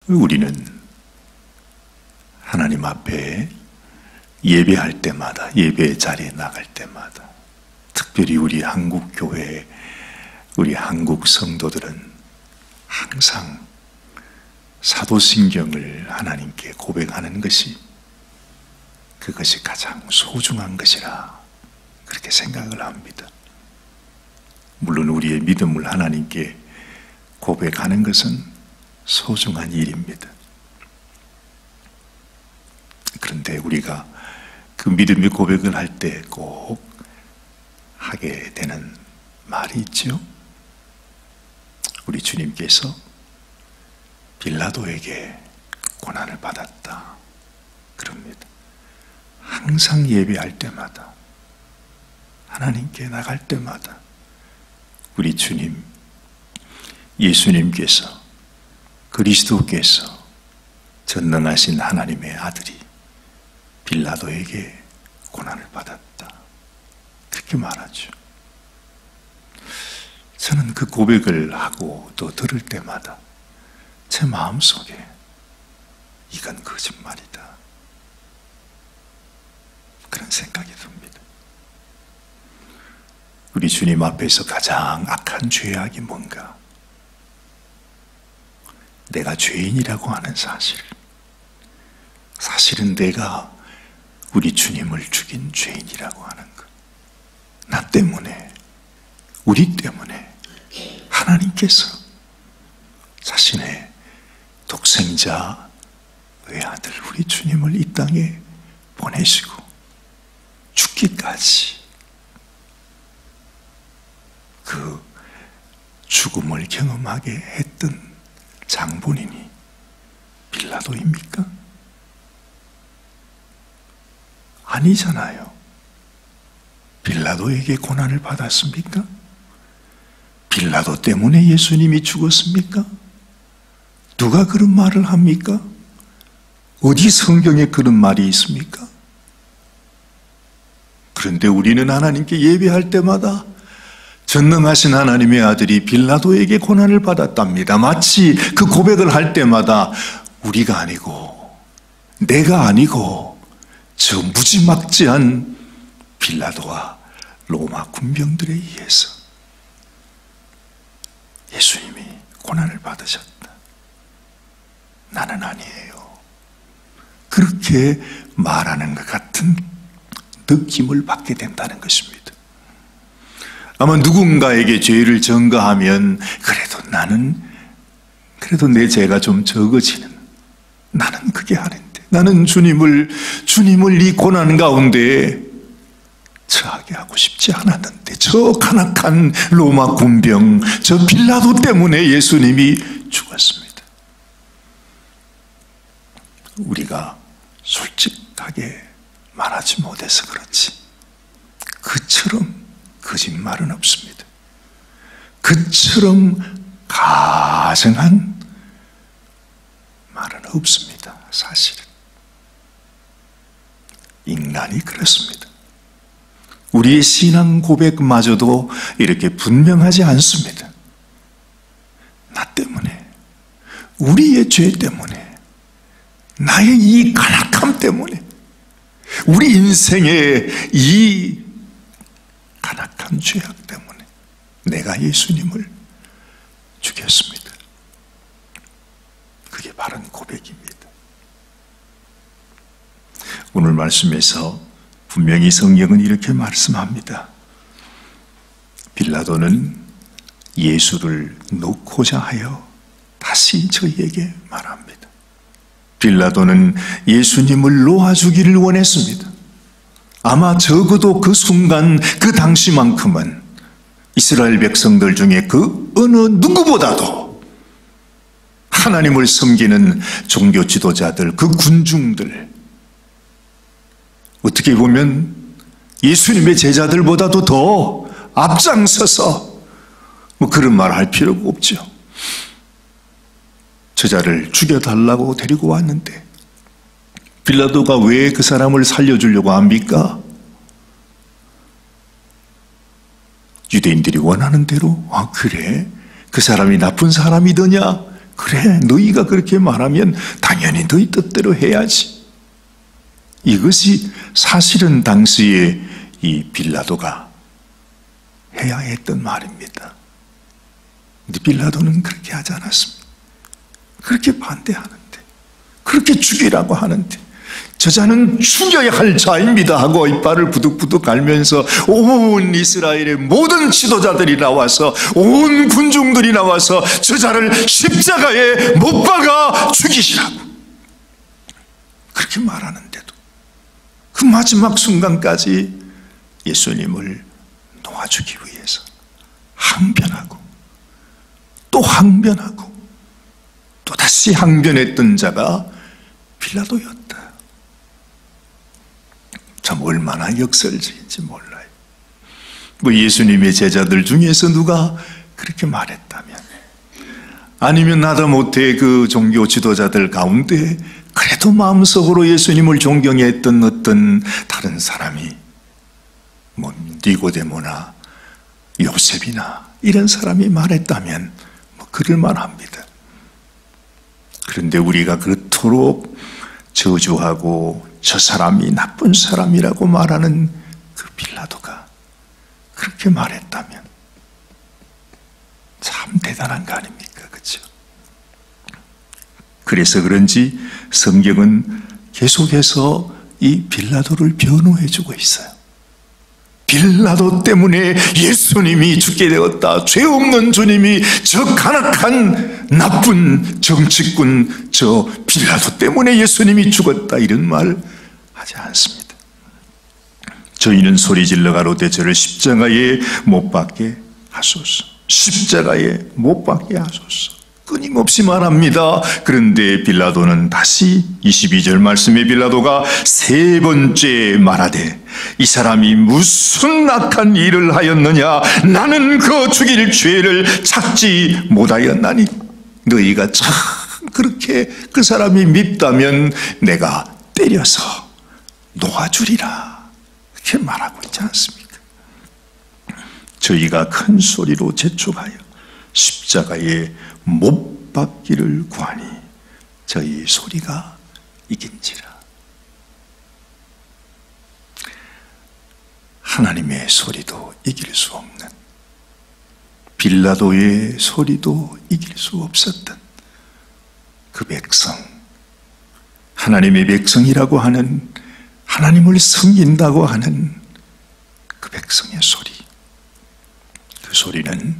우리는 하나님 앞에 예배할 때마다, 예배 자리에 나갈 때마다, 특별히 우리 한국 교회, 우리 한국 성도들은 항상 사도신경을 하나님께 고백하는 것이, 그것이 가장 소중한 것이라 그렇게 생각을 합니다. 물론 우리의 믿음을 하나님께 고백하는 것은 소중한 일입니다. 그런데 우리가 그 믿음의 고백을 할 때 꼭 하게 되는 말이 있죠. 우리 주님께서 빌라도에게 고난을 받았다 그럽니다. 항상 예배할 때마다, 하나님께 나갈 때마다 우리 주님, 예수님께서, 그리스도께서, 전능하신 하나님의 아들이 빌라도에게 고난을 받았다 그렇게 말하죠. 저는 그 고백을 하고 또 들을 때마다 제 마음속에 이건 거짓말이다 그런 생각이 듭니다. 우리 주님 앞에서 가장 악한 죄악이 뭔가? 내가 죄인이라고 하는 사실. 사실은 내가 우리 주님을 죽인 죄인이라고 하는 것. 나 때문에, 우리 때문에 하나님께서 자신의 독생자 외아들 우리 주님을 이 땅에 보내시고 죽기까지 그 죽음을 경험하게 했던 장본인이 빌라도입니까? 아니잖아요. 빌라도에게 고난을 받았습니까? 빌라도 때문에 예수님이 죽었습니까? 누가 그런 말을 합니까? 어디 성경에 그런 말이 있습니까? 그런데 우리는 하나님께 예배할 때마다 전능하신 하나님의 아들이 빌라도에게 고난을 받았답니다. 마치 그 고백을 할 때마다 우리가 아니고, 내가 아니고 저 무지막지한 빌라도와 로마 군병들에 의해서 예수님이 고난을 받으셨다. 나는 아니에요. 그렇게 말하는 것 같은 느낌을 받게 된다는 것입니다. 아마 누군가에게 죄를 전가하면 그래도 내 죄가 좀 적어지는, 나는 그게 아닌데, 나는 주님을 이 고난 가운데 처하게 하고 싶지 않았는데, 저 간악한 로마 군병, 저 빌라도 때문에 예수님이 죽었습니다. 우리가 솔직하게 말하지 못해서 그렇지, 그처럼 거짓말은 없습니다. 그처럼 가정한 말은 없습니다. 사실은 인간이 그렇습니다. 우리의 신앙 고백마저도 이렇게 분명하지 않습니다. 나 때문에, 우리의 죄 때문에, 나의 이 간악함 때문에, 우리 인생의 이 간악한 죄악 때문에 내가 예수님을 죽였습니다. 그게 바른 고백입니다. 오늘 말씀에서 분명히 성경은 이렇게 말씀합니다. 빌라도는 예수를 놓고자 하여 다시 저희에게 말합니다. 빌라도는 예수님을 놓아주기를 원했습니다. 아마 적어도 그 순간, 그 당시만큼은 이스라엘 백성들 중에 그 어느 누구보다도 하나님을 섬기는 종교 지도자들, 그 군중들, 어떻게 보면 예수님의 제자들보다도 더 앞장서서 그런 말 할 필요가 없죠. 저자를 죽여달라고 데리고 왔는데 빌라도가 왜 그 사람을 살려주려고 합니까? 유대인들이 원하는 대로, 그래? 그 사람이 나쁜 사람이더냐? 그래, 너희가 그렇게 말하면 당연히 너희 뜻대로 해야지. 이것이 사실은 당시에 이 빌라도가 해야 했던 말입니다. 근데 빌라도는 그렇게 하지 않았습니다. 그렇게 반대하는데, 그렇게 죽이라고 하는데, 저자는 죽여야 할 자입니다 하고 이빨을 부득부득 갈면서 온 이스라엘의 모든 지도자들이 나와서, 온 군중들이 나와서 저자를 십자가에 못 박아 죽이시라고 그렇게 말하는데도 그 마지막 순간까지 예수님을 놓아주기 위해서 항변하고 또 항변하고 또다시 항변했던 자가 빌라도였다. 참 얼마나 역설적인지 몰라요. 뭐 예수님의 제자들 중에서 누가 그렇게 말했다면, 아니면 하다못해 그 종교 지도자들 가운데 그래도 마음속으로 예수님을 존경했던 어떤 다른 사람이, 뭐 니고데모나 요셉이나 이런 사람이 말했다면 뭐 그럴 만합니다. 그런데 우리가 그토록 저주하고 저 사람이 나쁜 사람이라고 말하는 그 빌라도가 그렇게 말했다면 참 대단한 거 아닙니까? 그렇죠? 그래서 그런지 성경은 계속해서 이 빌라도를 변호해주고 있어요. 빌라도 때문에 예수님이 죽게 되었다. 죄 없는 주님이 저 간악한 나쁜 정치꾼 저 빌라도 때문에 예수님이 죽었다, 이런 말 하지 않습니다. 저희는 소리질러 가로되 저를 십자가에 못 박게 하소서, 십자가에 못 박게 하소서, 끊임없이 말합니다. 그런데 빌라도는 다시 22절 말씀에 빌라도가 세 번째 말하되 이 사람이 무슨 악한 일을 하였느냐, 나는 그 죽일 죄를 찾지 못하였나니, 너희가 참 그렇게 그 사람이 밉다면 내가 때려서 놓아주리라, 이렇게 말하고 있지 않습니까? 저희가 큰 소리로 재촉하여 십자가에 못 박기를 구하니 저희 소리가 이긴지라. 하나님의 소리도 이길 수 없는, 빌라도의 소리도 이길 수 없었던 그 백성, 하나님의 백성이라고 하는, 하나님을 섬긴다고 하는 그 백성의 소리, 그 소리는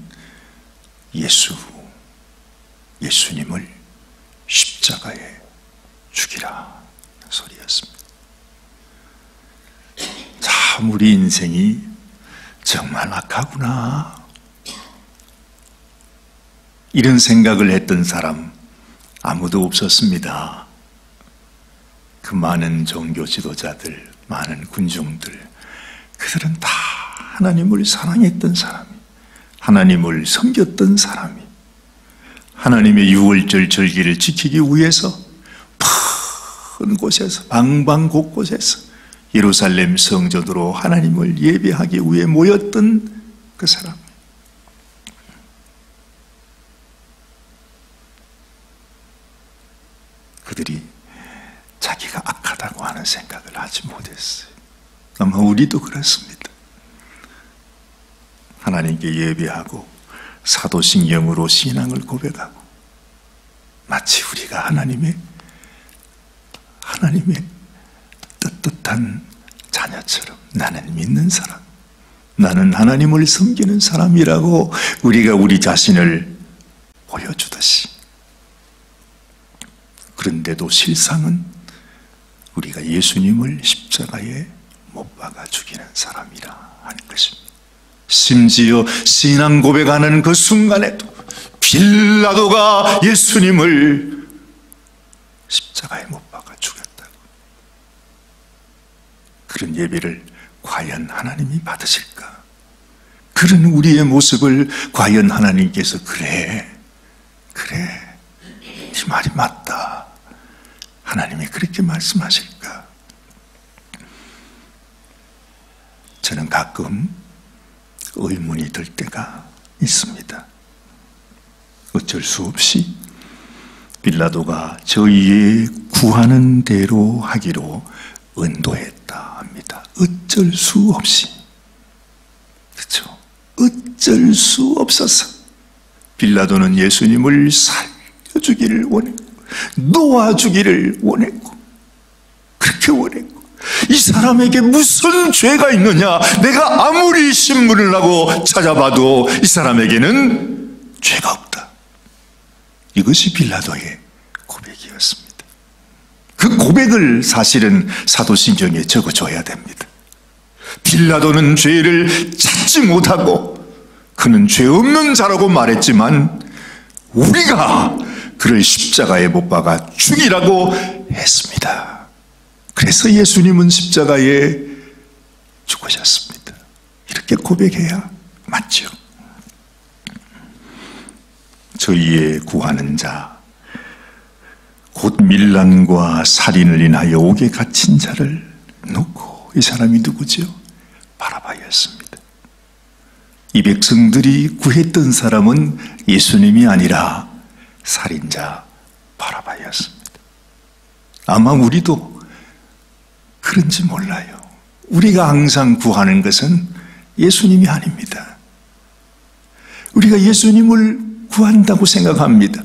예수님을 십자가에 죽이라 소리였습니다. 참 우리 인생이 정말 악하구나, 이런 생각을 했던 사람 아무도 없었습니다. 그 많은 종교 지도자들, 많은 군중들, 그들은 다 하나님을 사랑했던 사람이, 하나님을 섬겼던 사람이, 하나님의 유월절 절기를 지키기 위해서 큰 곳에서, 방방 곳곳에서 예루살렘 성전으로 하나님을 예배하기 위해 모였던 그 사람. 그들이 자기가 악하다고 하는 생각을 하지 못했어요. 아마 우리도 그렇습니다. 하나님께 예배하고 사도신경으로 신앙을 고백하고 마치 우리가 하나님의 떳떳한 자녀처럼, 나는 믿는 사람, 나는 하나님을 섬기는 사람이라고 우리가 우리 자신을 보여주듯이, 그런데도 실상은 우리가 예수님을 십자가에 못 박아 죽이는 사람이라 하는 것입니다. 심지어 신앙 고백하는 그 순간에도 빌라도가 예수님을 십자가에 못 박아 죽였다고. 그런 예배를 과연 하나님이 받으실까? 그런 우리의 모습을 과연 하나님께서 그래, 이 말이 맞다, 하나님이 그렇게 말씀하실까? 저는 가끔 의문이 들 때가 있습니다. 어쩔 수 없이 빌라도가 저희의 구하는 대로 하기로 언도했다 합니다. 어쩔 수 없이. 그렇죠? 어쩔 수 없어서 빌라도는 예수님을 살려주기를 원했고 놓아주기를 원했고 그렇게 원했고, 이 사람에게 무슨 죄가 있느냐, 내가 아무리 신문을 하고 찾아봐도 이 사람에게는 죄가 없다. 이것이 빌라도의 고백이었습니다. 그 고백을 사실은 사도신경에 적어줘야 됩니다. 빌라도는 죄를 찾지 못하고 그는 죄 없는 자라고 말했지만 우리가 그를 십자가에 못 박아 죽이라고 했습니다. 그래서 예수님은 십자가에 죽으셨습니다. 이렇게 고백해야 맞죠. 저희의 구하는 자, 곧 밀란과 살인을 인하여 옥에 갇힌 자를 놓고, 이 사람이 누구죠? 바라바였습니다. 이 백성들이 구했던 사람은 예수님이 아니라 살인자 바라바였습니다. 아마 우리도 그런지 몰라요. 우리가 항상 구하는 것은 예수님이 아닙니다. 우리가 예수님을 구한다고 생각합니다.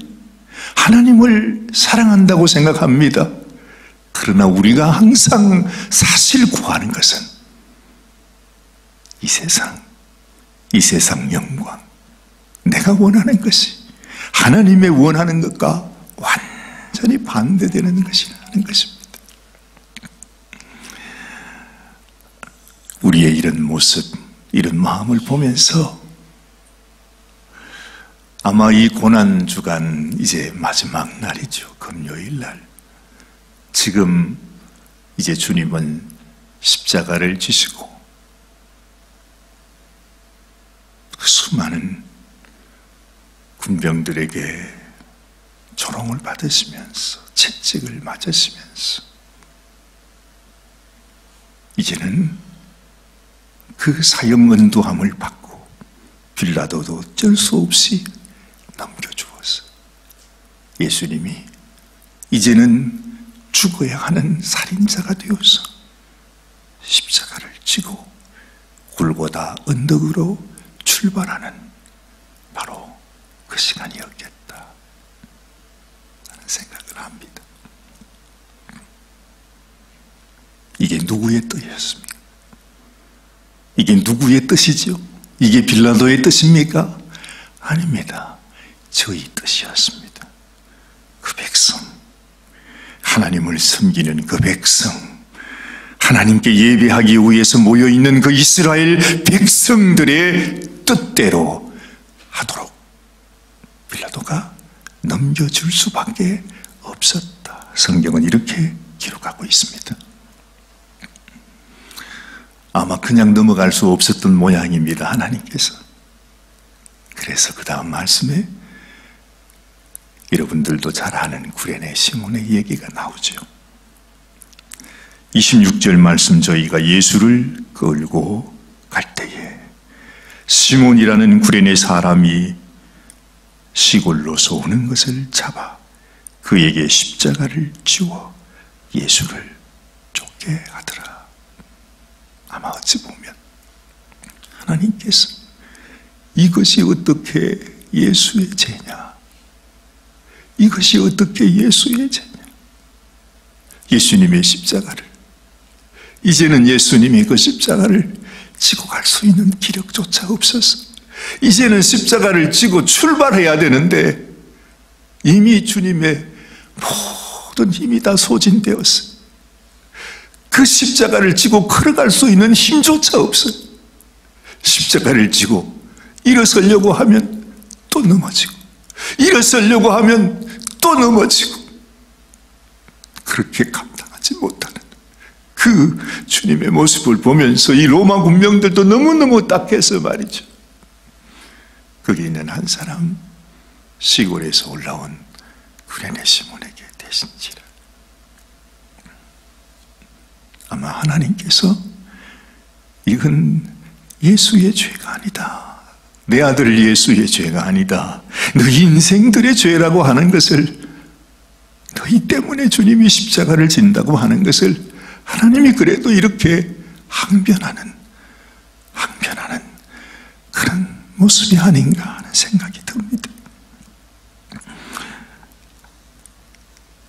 하나님을 사랑한다고 생각합니다. 그러나 우리가 항상 사실 구하는 것은 이 세상 영광, 내가 원하는 것이 하나님의 원하는 것과 완전히 반대되는 것이라는 것입니다. 우리의 이런 모습, 이런 마음을 보면서 아마 이 고난주간 이제 마지막 날이죠. 금요일 날. 지금 이제 주님은 십자가를 지시고 수많은 군병들에게 조롱을 받으시면서 채찍을 맞으시면서 이제는 그 사형 은도함을 받고 빌라도도 어쩔 수 없이 넘겨주어서 예수님이 이제는 죽어야 하는 살인자가 되어서 십자가를 지고 골고다 언덕으로 출발하는 바로 그 시간이었겠다 하는 생각을 합니다. 이게 누구의 뜻이었습니까? 이게 누구의 뜻이죠? 이게 빌라도의 뜻입니까? 아닙니다. 저희 뜻이었습니다. 그 백성, 하나님을 섬기는 그 백성, 하나님께 예배하기 위해서 모여있는 그 이스라엘 백성들의 뜻대로 하도록 빌라도가 넘겨줄 수밖에 없었다. 성경은 이렇게 기록하고 있습니다. 아마 그냥 넘어갈 수 없었던 모양입니다. 하나님께서. 그래서 그 다음 말씀에 여러분들도 잘 아는 구레네 시몬의 얘기가 나오죠. 26절 말씀, 저희가 예수를 끌고 갈 때에 시몬이라는 구레네 사람이 시골로서 오는 것을 잡아 그에게 십자가를 지워 예수를 쫓게 하더라. 아마 어찌 보면 하나님께서 이것이 어떻게 예수의 죄냐, 이것이 어떻게 예수의 죄냐, 예수님의 십자가를, 이제는 예수님이 그 십자가를 지고 갈 수 있는 기력조차 없어서 이제는 십자가를 지고 출발해야 되는데 이미 주님의 모든 힘이 다 소진되었어요. 그 십자가를 지고 걸어갈 수 있는 힘조차 없어요. 십자가를 지고 일어서려고 하면 또 넘어지고, 일어서려고 하면 또 넘어지고, 그렇게 감당하지 못하는 그 주님의 모습을 보면서 이 로마 군병들도 너무너무 딱해서 말이죠. 거기 있는 한 사람, 시골에서 올라온 구레네 시몬에게 대신지라. 아마 하나님께서 이건 예수의 죄가 아니다, 내 아들 예수의 죄가 아니다, 너 인생들의 죄라고 하는 것을 너희 때문에 주님이 십자가를 진다고 하는 것을 하나님이 그래도 이렇게 항변하는 그런 모습이 아닌가 하는 생각이 듭니다.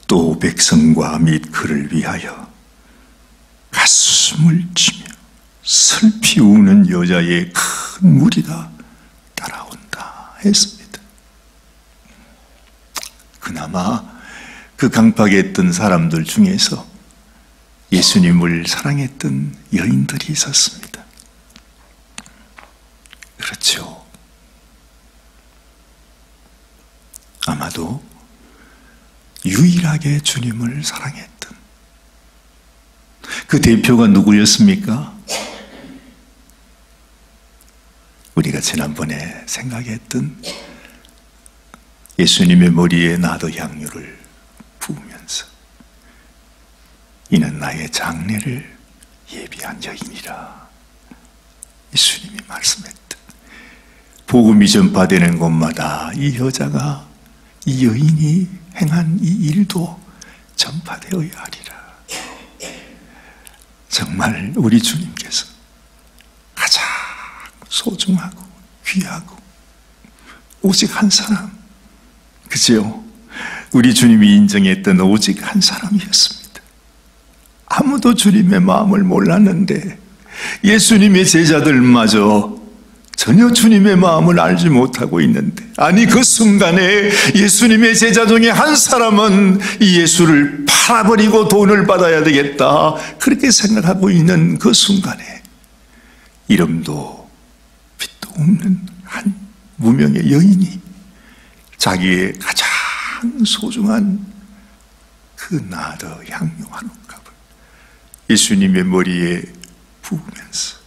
또 백성과 및 그를 위하여 가슴을 치며 슬피 우는 여자의 큰 무리가 따라온다 했습니다. 그나마 그 강박에 있던 사람들 중에서 예수님을 사랑했던 여인들이 있었습니다. 그렇죠. 아마도 유일하게 주님을 사랑했던 그 대표가 누구였습니까? 우리가 지난번에 생각했던 예수님의 머리에 나도 향유를 부으면서 이는 나의 장례를 예비한 여인이라 예수님이 말씀했던, 복음이 전파되는 곳마다 이 여자가, 이 여인이 행한 이 일도 전파되어야 하리라. 정말 우리 주님께서 가장 소중하고 귀하고 오직 한 사람, 그죠? 우리 주님이 인정했던 오직 한 사람이었습니다. 아무도 주님의 마음을 몰랐는데 예수님의 제자들마저 전혀 주님의 마음을 알지 못하고 있는데, 아니 그 순간에 예수님의 제자 중에 한 사람은 이 예수를 팔아버리고 돈을 받아야 되겠다 그렇게 생각하고 있는 그 순간에 이름도 빛도 없는 한 무명의 여인이 자기의 가장 소중한 그 나더 향유 한 옥합을 예수님의 머리에 부으면서,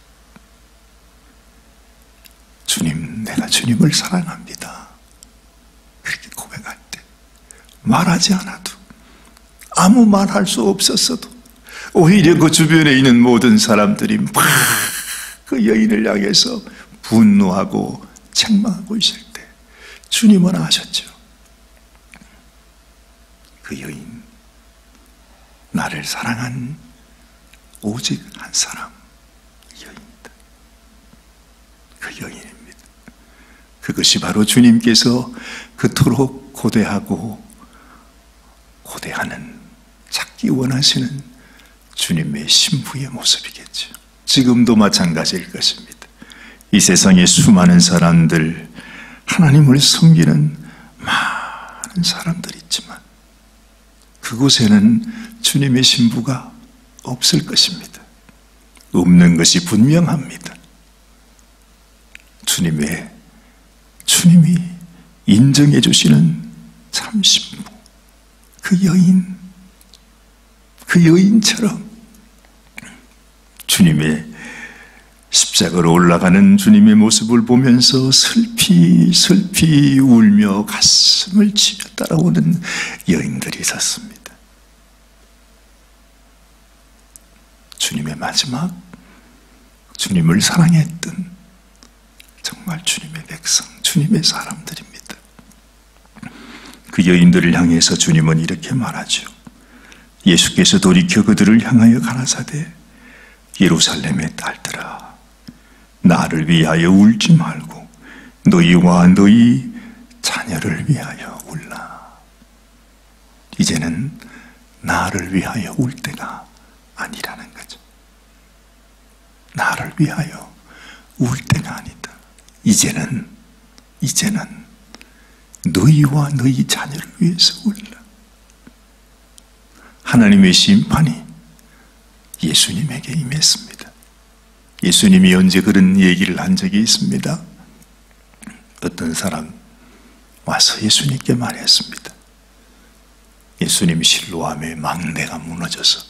주님, 내가 주님을 사랑합니다, 그렇게 고백할 때 말하지 않아도, 아무 말할 수 없었어도 오히려 그 주변에 있는 모든 사람들이 막 그 여인을 향해서 분노하고 책망하고 있을 때 주님은 아셨죠. 그 여인, 나를 사랑한 오직 한 사람, 여인이다. 그 여인입니다. 그것이 바로 주님께서 그토록 고대하고 고대하는, 찾기 원하시는 주님의 신부의 모습이겠죠. 지금도 마찬가지일 것입니다. 이 세상에 수많은 사람들, 하나님을 섬기는 많은 사람들이 있지만 그곳에는 주님의 신부가 없을 것입니다. 없는 것이 분명합니다. 주님이 인정해 주시는 참 신부, 그 여인처럼 주님의 십자가로 올라가는 주님의 모습을 보면서 슬피 울며 가슴을 치며 따라오는 여인들이 있었습니다. 주님의 마지막, 주님을 사랑했던 정말 주님의 백성, 주님의 사람들입니다. 그 여인들을 향해서 주님은 이렇게 말하죠. 예수께서 돌이켜 그들을 향하여 가라사대, 예루살렘의 딸들아, 나를 위하여 울지 말고 너희와 너희 자녀를 위하여 울라. 이제는 나를 위하여 울 때가 아니라는 거죠. 나를 위하여 울 때가 아니다. 이제는 너희와 너희 자녀를 위해서 울라. 하나님의 심판이 예수님에게 임했습니다. 예수님이 언제 그런 얘기를 한 적이 있습니다. 어떤 사람 와서 예수님께 말했습니다. 예수님 실로암의 망대가 무너져서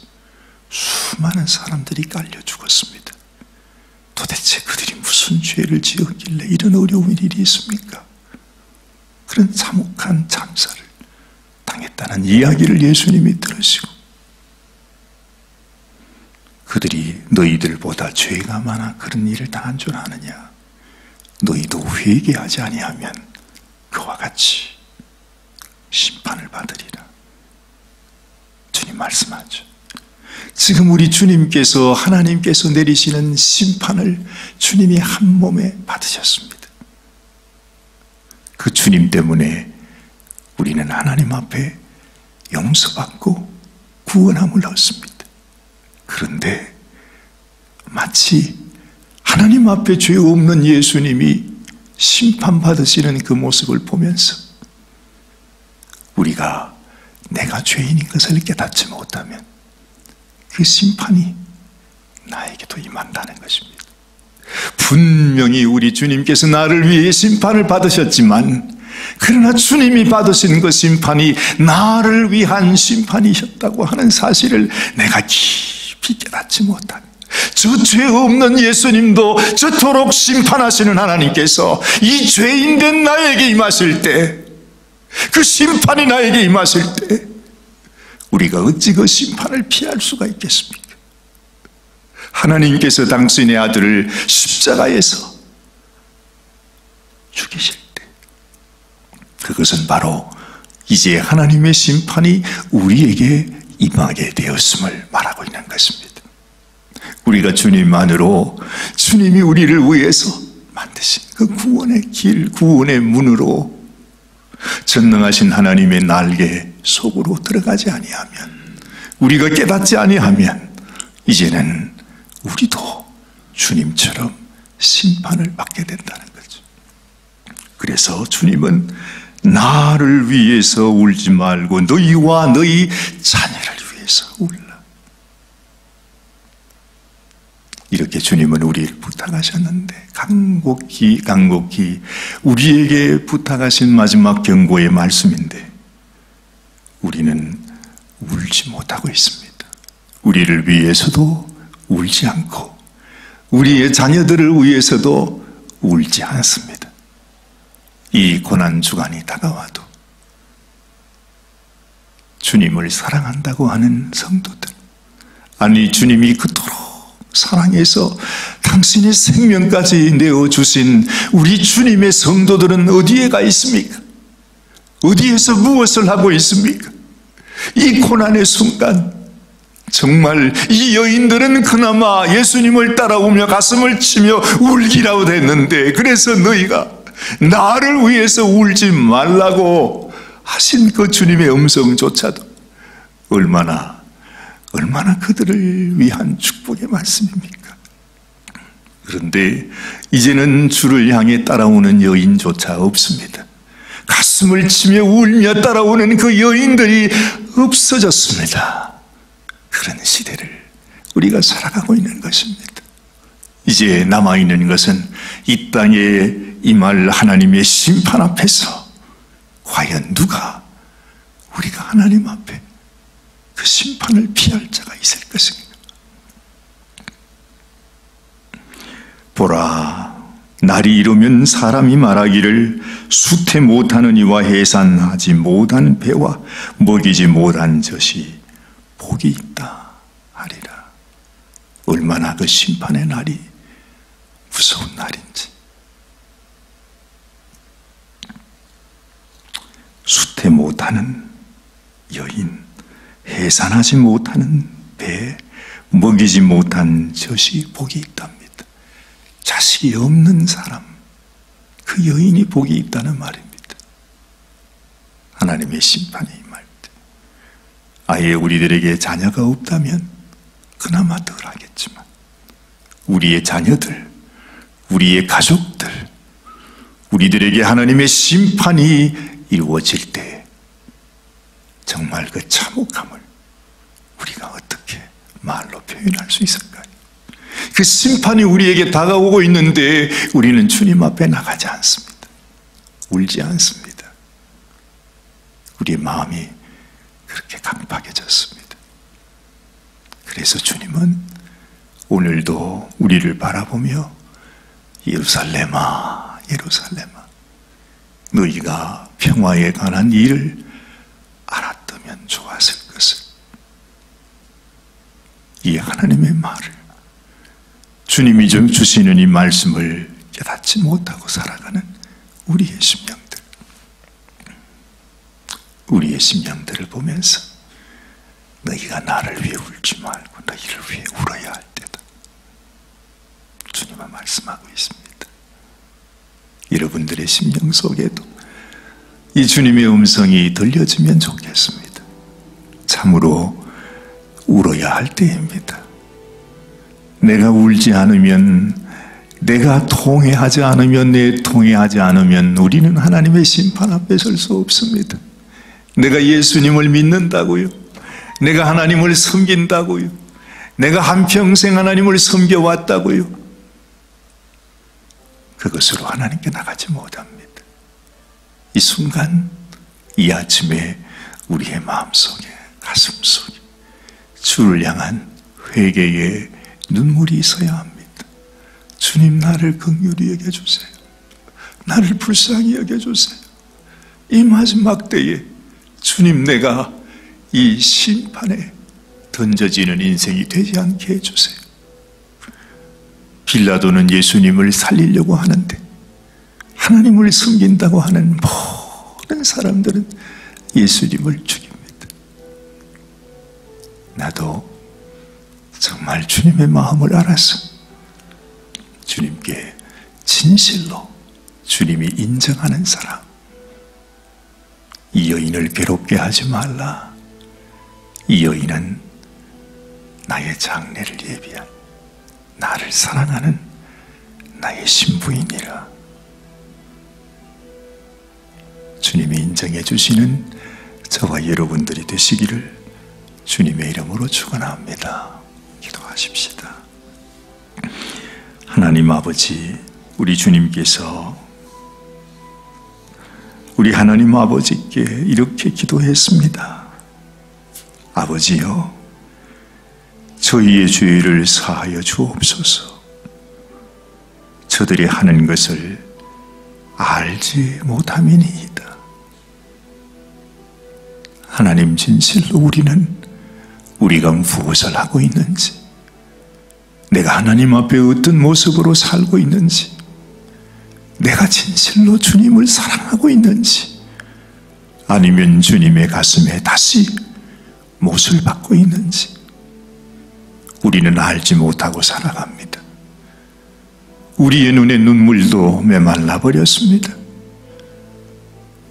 수많은 사람들이 깔려 죽었습니다. 도대체 그들이 무슨 죄를 지었길래 이런 어려운 일이 있습니까? 그런 참혹한 참사를 당했다는 이야기를 예수님이 들으시고, 그들이 너희들보다 죄가 많아 그런 일을 당한 줄 아느냐? 너희도 회개하지 아니하면 그와 같이 심판을 받으리라. 주님이 말씀하죠. 지금 우리 주님께서, 하나님께서 내리시는 심판을 주님이 한 몸에 받으셨습니다. 그 주님 때문에 우리는 하나님 앞에 용서받고 구원함을 얻습니다. 그런데 마치 하나님 앞에 죄 없는 예수님이 심판받으시는 그 모습을 보면서 우리가 내가 죄인인 것을 깨닫지 못하면 그 심판이 나에게도 임한다는 것입니다. 분명히 우리 주님께서 나를 위해 심판을 받으셨지만, 그러나 주님이 받으신 그 심판이 나를 위한 심판이셨다고 하는 사실을 내가 깊이 깨닫지 못한, 저 죄 없는 예수님도 저토록 심판하시는 하나님께서 이 죄인된 나에게 임하실 때, 그 심판이 나에게 임하실 때 우리가 어찌 그 심판을 피할 수가 있겠습니까? 하나님께서 당신의 아들을 십자가에서 죽이실 때, 그것은 바로 이제 하나님의 심판이 우리에게 임하게 되었음을 말하고 있는 것입니다. 우리가 주님 안으로, 주님이 우리를 위해서 만드신 그 구원의 길, 구원의 문으로 전능하신 하나님의 날개 속으로 들어가지 아니하면, 우리가 깨닫지 아니하면 이제는 우리도 주님처럼 심판을 받게 된다는 거죠. 그래서 주님은 나를 위해서 울지 말고 너희와 너희 자녀를 위해서 울라, 이렇게 주님은 우리를 부탁하셨는데, 간곡히 우리에게 부탁하신 마지막 경고의 말씀인데 우리는 울지 못하고 있습니다. 우리를 위해서도 울지 않고 우리의 자녀들을 위해서도 울지 않습니다. 이 고난 주간이 다가와도 주님을 사랑한다고 하는 성도들, 아니 주님이 그토록 사랑해서 당신의 생명까지 내어주신 우리 주님의 성도들은 어디에 가 있습니까? 어디에서 무엇을 하고 있습니까? 이 고난의 순간 정말 이 여인들은 그나마 예수님을 따라오며 가슴을 치며 울기라도 했는데, 그래서 너희가 나를 위해서 울지 말라고 하신 그 주님의 음성조차도 얼마나 그들을 위한 축복의 말씀입니까? 그런데 이제는 주를 향해 따라오는 여인조차 없습니다. 가슴을 치며 울며 따라오는 그 여인들이 없어졌습니다. 그런 시대를 우리가 살아가고 있는 것입니다. 이제 남아있는 것은 이 땅에 임할 하나님의 심판 앞에서 과연 누가 우리가 하나님 앞에 그 심판을 피할 자가 있을 것인가? 보라, 날이 이르면 사람이 말하기를 수태 못하는 이와 해산하지 못한 배와 먹이지 못한 젖이 복이 있다 하리라. 얼마나 그 심판의 날이 무서운 날인지. 수태 못하는 여인, 해산하지 못하는 배, 먹이지 못한 젖이 복이 있답니다. 자식이 없는 사람, 그 여인이 복이 있다는 말입니다. 하나님의 심판이 임할 때, 아예 우리들에게 자녀가 없다면 그나마 덜하겠지만 우리의 자녀들, 우리의 가족들, 우리들에게 하나님의 심판이 이루어질 때 정말 그 참혹함을 우리가 어떻게 말로 표현할 수 있을까요? 그 심판이 우리에게 다가오고 있는데 우리는 주님 앞에 나가지 않습니다. 울지 않습니다. 우리의 마음이 그렇게 강팍해졌습니다. 그래서 주님은 오늘도 우리를 바라보며 예루살렘아, 예루살렘아, 너희가 평화에 관한 일을 알았다면 좋았을 것을. 이 하나님의 말을, 주님이 주시는 이 말씀을 깨닫지 못하고 살아가는 우리의 심령들, 우리의 심령들을 보면서 너희가 나를 위해 울지 말고 너희를 위해 울어야 할 때다. 주님은 말씀하고 있습니다. 여러분들의 심령 속에도 이 주님의 음성이 들려지면 좋겠습니다. 참으로 울어야 할 때입니다. 내가 울지 않으면, 내가 통회하지 않으면, 통회하지 않으면 우리는 하나님의 심판 앞에 설 수 없습니다. 내가 예수님을 믿는다고요, 내가 하나님을 섬긴다고요, 내가 한평생 하나님을 섬겨왔다고요, 그것으로 하나님께 나가지 못합니다. 이 순간, 이 아침에 우리의 마음속에, 가슴속에 주를 향한 회개의 눈물이 있어야 합니다. 주님, 나를 긍휼히 여겨주세요. 나를 불쌍히 여겨주세요. 이 마지막 때에 주님, 내가 이 심판에 던져지는 인생이 되지 않게 해주세요. 빌라도는 예수님을 살리려고 하는데 하나님을 숨긴다고 하는 모든 사람들은 예수님을 죽입니다. 나도 정말 주님의 마음을 알아서 주님께 진실로 주님이 인정하는 사람, 이 여인을 괴롭게 하지 말라. 이 여인은 나의 장래를 예비한, 나를 사랑하는 나의 신부이니라. 주님이 인정해 주시는 저와 여러분들이 되시기를 주님의 이름으로 축원합니다. 기도하십시다. 하나님 아버지, 우리 주님께서 우리 하나님 아버지께 이렇게 기도했습니다. 아버지여, 저희의 죄를 사하여 주옵소서. 저들이 하는 것을 알지 못함이니이다. 하나님, 진실로 우리는 우리가 무엇을 하고 있는지, 내가 하나님 앞에 어떤 모습으로 살고 있는지, 내가 진실로 주님을 사랑하고 있는지, 아니면 주님의 가슴에 다시 못을 박고 있는지 우리는 알지 못하고 살아갑니다. 우리의 눈에 눈물도 메말라 버렸습니다.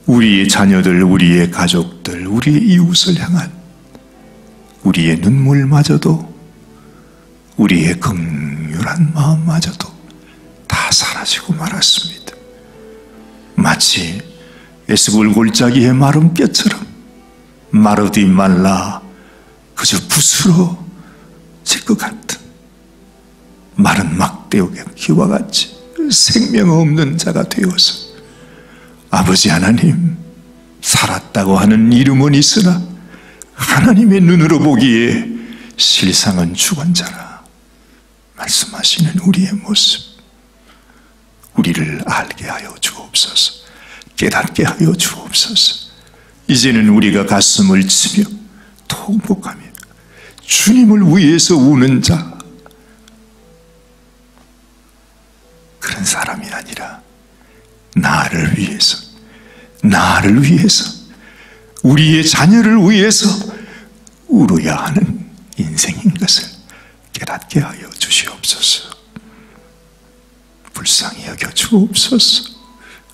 우리의 자녀들, 우리의 가족들, 우리의 이웃을 향한 우리의 눈물마저도, 우리의 긍휼한 마음마저도 다 사라지고 말았습니다. 마치 에스골 골짜기의 마른 뼈처럼 마르디 말라 그저 부스러질 것 같은 마른 막대기와 같이 생명 없는 자가 되어서, 아버지 하나님, 살았다고 하는 이름은 있으나 하나님의 눈으로 보기에 실상은 죽은 자라 말씀하시는 우리의 모습, 우리를 알게 하여 주옵소서. 깨닫게 하여 주옵소서. 이제는 우리가 가슴을 치며 통곡하며 주님을 위해서 우는 자, 그런 사람이 아니라 나를 위해서, 나를 위해서, 우리의 자녀를 위해서 울어야 하는 인생인 것을 깨닫게 하여 주시옵소서. 불쌍히 여겨 주옵소서.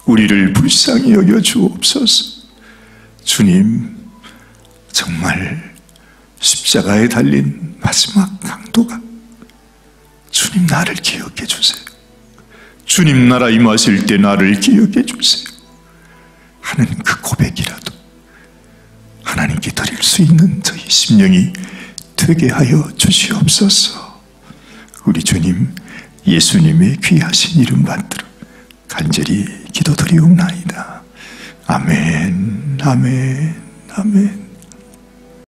우리를 불쌍히 여겨 주옵소서. 주님, 정말 십자가에 달린 마지막 강도가 주님, 나를 기억해 주세요. 주님 나라 임하실 때 나를 기억해 주세요 하는 그 고백이라도 하나님께 드릴 수 있는 저희 심령이 되게 하여 주시옵소서. 우리 주님 예수님의 귀하신 이름 받들어 간절히 기도드리옵나이다. 아멘, 아멘, 아멘.